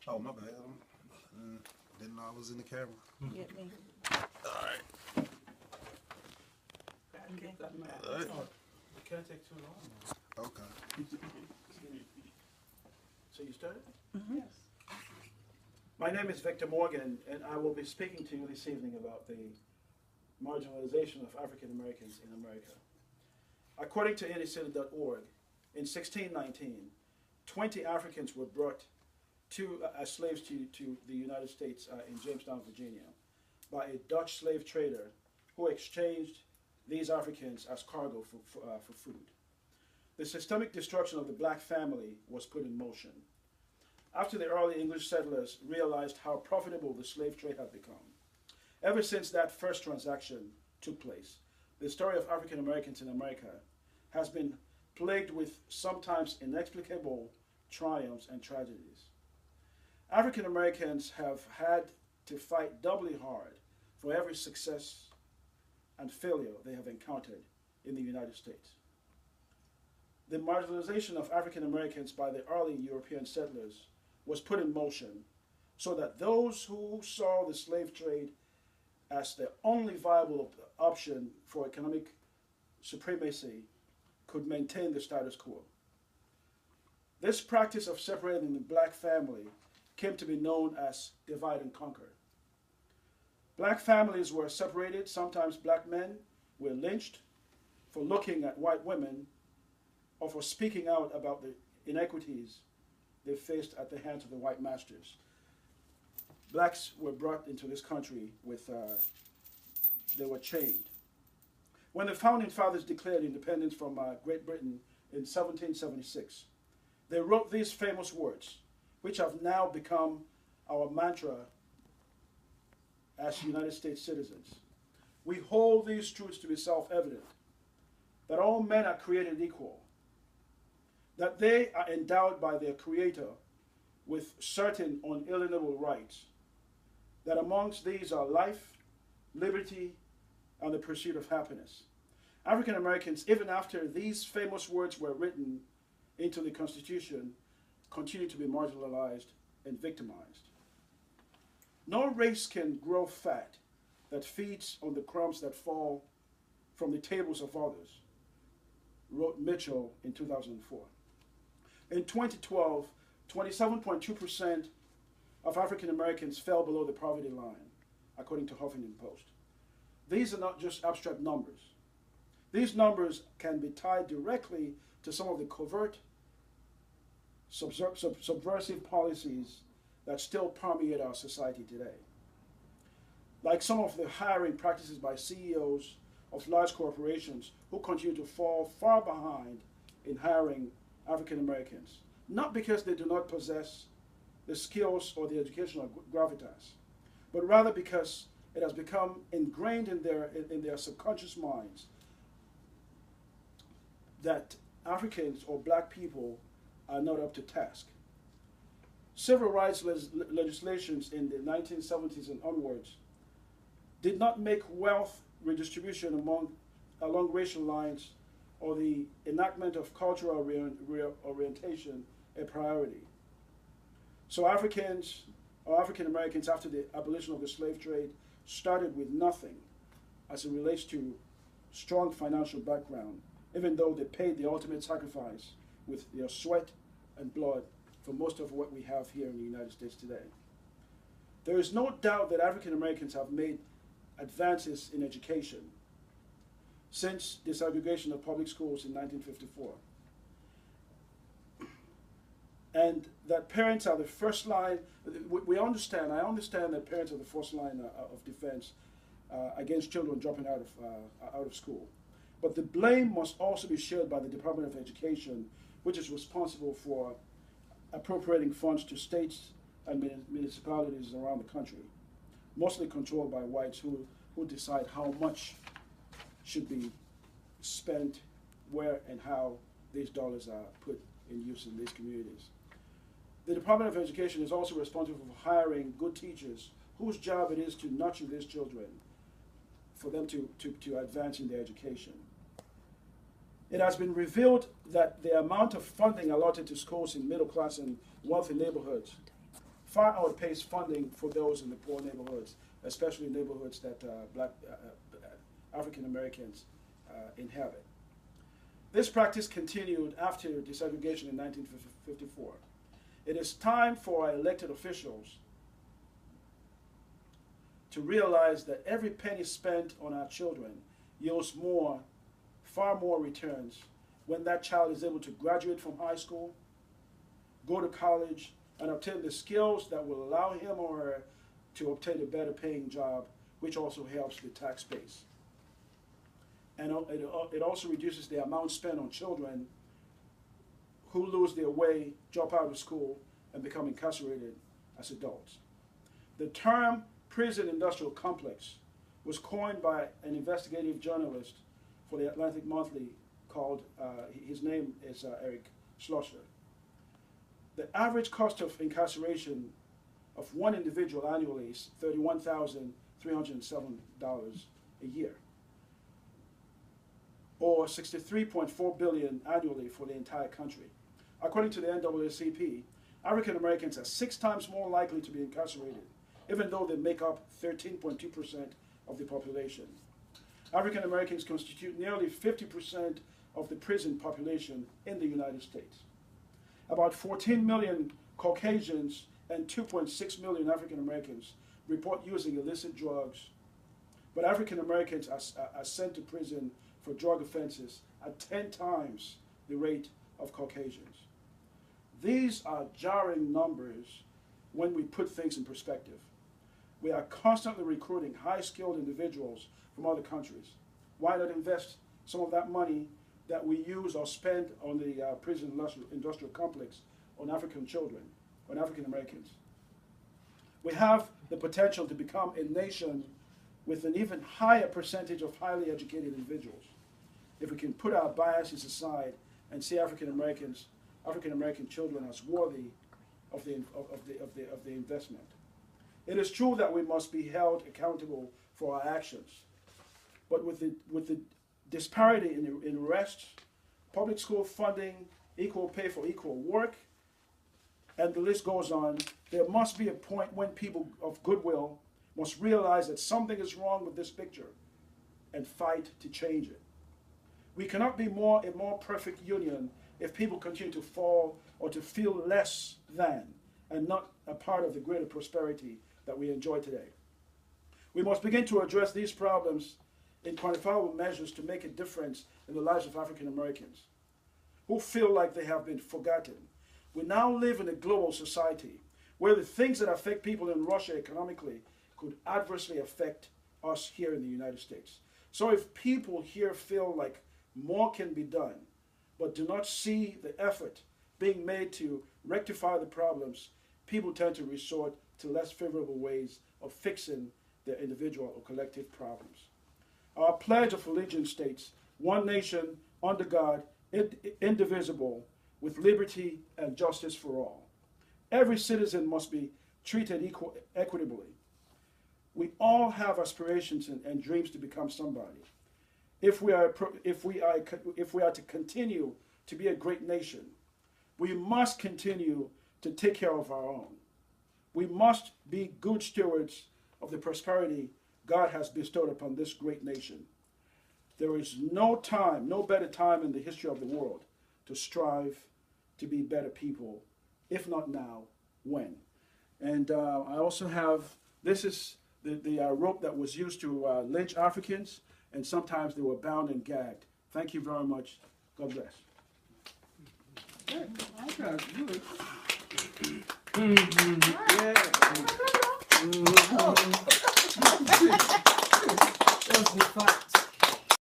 Oh, my bad. Didn't know I was in the camera. Get me. All right. Okay. All right. It can't take too long. Okay. So you started? Yes. My name is Victor Morgan, and I will be speaking to you this evening about the marginalization of African Americans in America. According to innercity.org, in 1619, 20 Africans were brought as slaves to the United States in Jamestown, Virginia, by a Dutch slave trader who exchanged these Africans as cargo for food. The systemic destruction of the black family was put in motion. After the early English settlers realized how profitable the slave trade had become, ever since that first transaction took place, the story of African Americans in America has been plagued with sometimes inexplicable triumphs and tragedies. African Americans have had to fight doubly hard for every success and failure they have encountered in the United States. The marginalization of African Americans by the early European settlers was put in motion so that those who saw the slave trade as the only viable option for economic supremacy could maintain the status quo. This practice of separating the black family came to be known as divide and conquer. Black families were separated. Sometimes black men were lynched for looking at white women or for speaking out about the inequities they faced at the hands of the white masters. Blacks were brought into this country they were chained. When the Founding Fathers declared independence from Great Britain in 1776, they wrote these famous words, which have now become our mantra as United States citizens. We hold these truths to be self-evident, that all men are created equal, that they are endowed by their Creator with certain unalienable rights, that amongst these are life, liberty, and the pursuit of happiness. African Americans, even after these famous words were written into the Constitution, continue to be marginalized and victimized. No race can grow fat that feeds on the crumbs that fall from the tables of others, wrote Mitchell in 2004. In 2012, 27.2% of African Americans fell below the poverty line, according to Huffington Post. These are not just abstract numbers. These numbers can be tied directly to some of the covert, subversive policies that still permeate our society today. Like some of the hiring practices by CEOs of large corporations who continue to fall far behind in hiring African Americans, not because they do not possess the skills or the educational gravitas, but rather because it has become ingrained in their subconscious minds that Africans or black people are not up to task. Civil rights legislations in the 1970s and onwards did not make wealth redistribution along racial lines or the enactment of cultural orientation a priority. So Africans or African Americans after the abolition of the slave trade started with nothing as it relates to strong financial background, even though they paid the ultimate sacrifice with their sweat and blood for most of what we have here in the United States today. There is no doubt that African Americans have made advances in education since desegregation of public schools in 1954. And that parents are the first line. I understand that parents are the first line of defense against children dropping out of school. But the blame must also be shared by the Department of Education, which is responsible for appropriating funds to states and municipalities around the country, mostly controlled by whites who decide how much should be spent, where and how these dollars are put in use in these communities. The Department of Education is also responsible for hiring good teachers whose job it is to nurture these children for them to advance in their education. It has been revealed that the amount of funding allotted to schools in middle class and wealthy neighborhoods far outpace funding for those in the poor neighborhoods, especially neighborhoods that African Americans inhabit. This practice continued after desegregation in 1954. It is time for our elected officials to realize that every penny spent on our children yields more, far more returns when that child is able to graduate from high school, go to college, and obtain the skills that will allow him or her to obtain a better paying job, which also helps the tax base. And it also reduces the amount spent on children who lose their way, drop out of school, and become incarcerated as adults. The term prison industrial complex was coined by an investigative journalist for the Atlantic Monthly called, his name is Eric Schlosser. The average cost of incarceration of one individual annually is $31,307 a year, or $63.4 billion annually for the entire country. According to the NAACP, African Americans are 6 times more likely to be incarcerated, even though they make up 13.2% of the population. African Americans constitute nearly 50% of the prison population in the United States. About 14 million Caucasians and 2.6 million African Americans report using illicit drugs, but African Americans are sent to prison for drug offenses at 10 times the rate of Caucasians. These are jarring numbers when we put things in perspective. We are constantly recruiting high-skilled individuals from other countries. Why not invest some of that money that we use or spend on the prison industrial complex on African children, on African Americans? We have the potential to become a nation with an even higher percentage of highly educated individuals if we can put our biases aside and see African American children as worthy of the investment. It is true that we must be held accountable for our actions, but with the disparity in arrests, public school funding, equal pay for equal work, and the list goes on, there must be a point when people of goodwill must realize that something is wrong with this picture and fight to change it. We cannot be a more perfect union if people continue to fall or to feel less than and not a part of the greater prosperity that we enjoy today. We must begin to address these problems in quantifiable measures to make a difference in the lives of African Americans who feel like they have been forgotten. We now live in a global society where the things that affect people in Russia economically could adversely affect us here in the United States. So if people here feel like more can be done, but do not see the effort being made to rectify the problems, people tend to resort to less favorable ways of fixing their individual or collective problems. Our Pledge of Allegiance states, one nation, under God, indivisible, with liberty and justice for all. Every citizen must be treated equitably. We all have aspirations and dreams to become somebody. If we are to continue to be a great nation, we must continue to take care of our own. We must be good stewards of the prosperity God has bestowed upon this great nation. There is no time, no better time in the history of the world to strive to be better people. If not now, when? And I also have, this is the rope that was used to lynch Africans, and sometimes they were bound and gagged. Thank you very much. God bless. I got good.